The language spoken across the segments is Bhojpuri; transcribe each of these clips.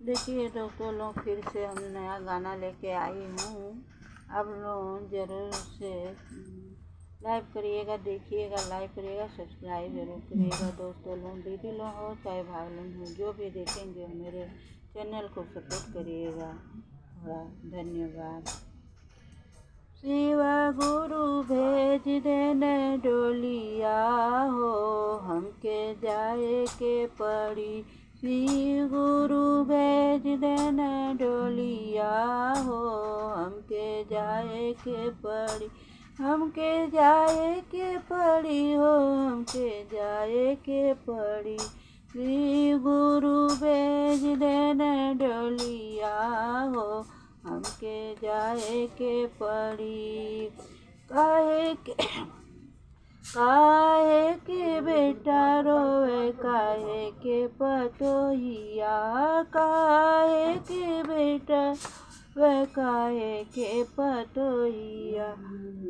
देखिए दोस्तों लोग, फिर से हम नया गाना लेके आई हूँ। आप लोग ज़रूर से लाइक करिएगा, देखिएगा, लाइक करिएगा, सब्सक्राइब जरूर करिएगा। दोस्तों लोग, दीदी लोग हो चाहे भाई लोग हो, जो भी देखेंगे मेरे चैनल को सपोर्ट करिएगा। धन्यवाद। शिव गुरु भेज देने डोलिया हो, हमके जाए के पड़ी। शिव गुरु भेज देने डोलिया हो, हमके जाए के पड़ी। हमके जाए के पड़ी हो, हमके जाए के पड़ी। शिव गुरु भेज देने डोलिया हो, हमके जाए के पड़ी। काहे के बेटा रोए, काहे के पतोहिया। काहे के बेटा वे, काहे के पतोहिया।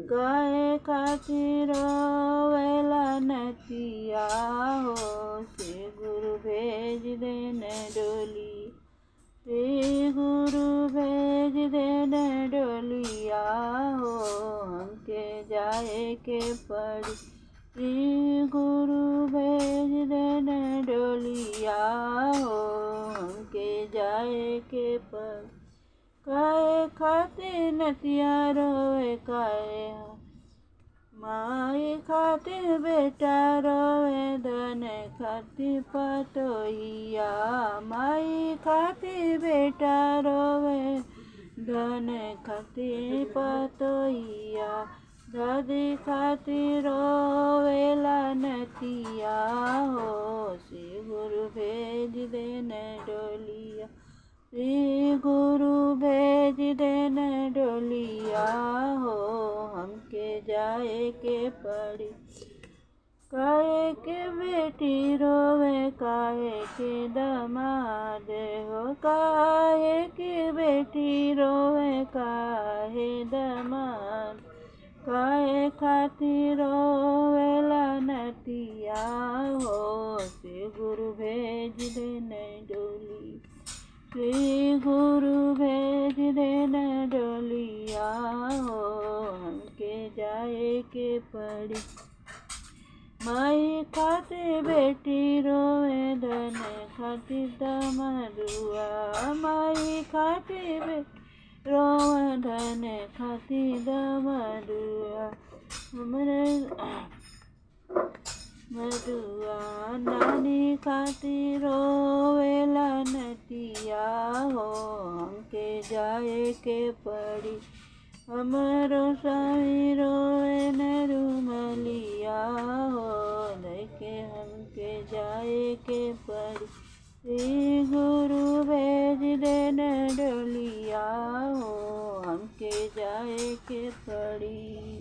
काहे खातिर रोवेला नतिया हो, श्री गुरु भेज देने डोली। श्री गुरु भेज देने डोलिया हो, हमके जाए के पड़ी। श्री गुरु भेज देने डोलिया हो, हमके जाए के पड़ी। काहे खातिर नतिया रोए, काहे माई खातिर बेटा रोए, धन खातिर पतोहिया। माई खातिर बेटा रोए, धन खातिर पतोहिया। दादी खातिर रोवेला नतिया हो, श्री गुरु भेज देने डोलिया। श्री गुरु भेज देने डोलिया हो, हमके जाए के पड़ी। काहे के बेटी रोवे, काहे के दामाद हो। काहे के बेटी रोवे, काहे दामाद। काहे खातिर रोवेला नतिया हो, श्री गुरु भेज देने डोली। श्री गुरु भेज देने डोलिया हो, हमके जाए के पड़ी। माई खातिर बेटी रोए, धन खातिर दमरुआ। माई खातिर बेटी रोए, धन खातिर दमरुआ। हमरे मरुआ नानी खातिर रोवेला नतिया हो, हमके जाए के पड़ी। हमरो स्वामी रोए नरुमलिया हो, देखे हमके जाए के पड़ी। श्री गुरु भेज देने डोलिया हो, हमके जाए के पड़ी।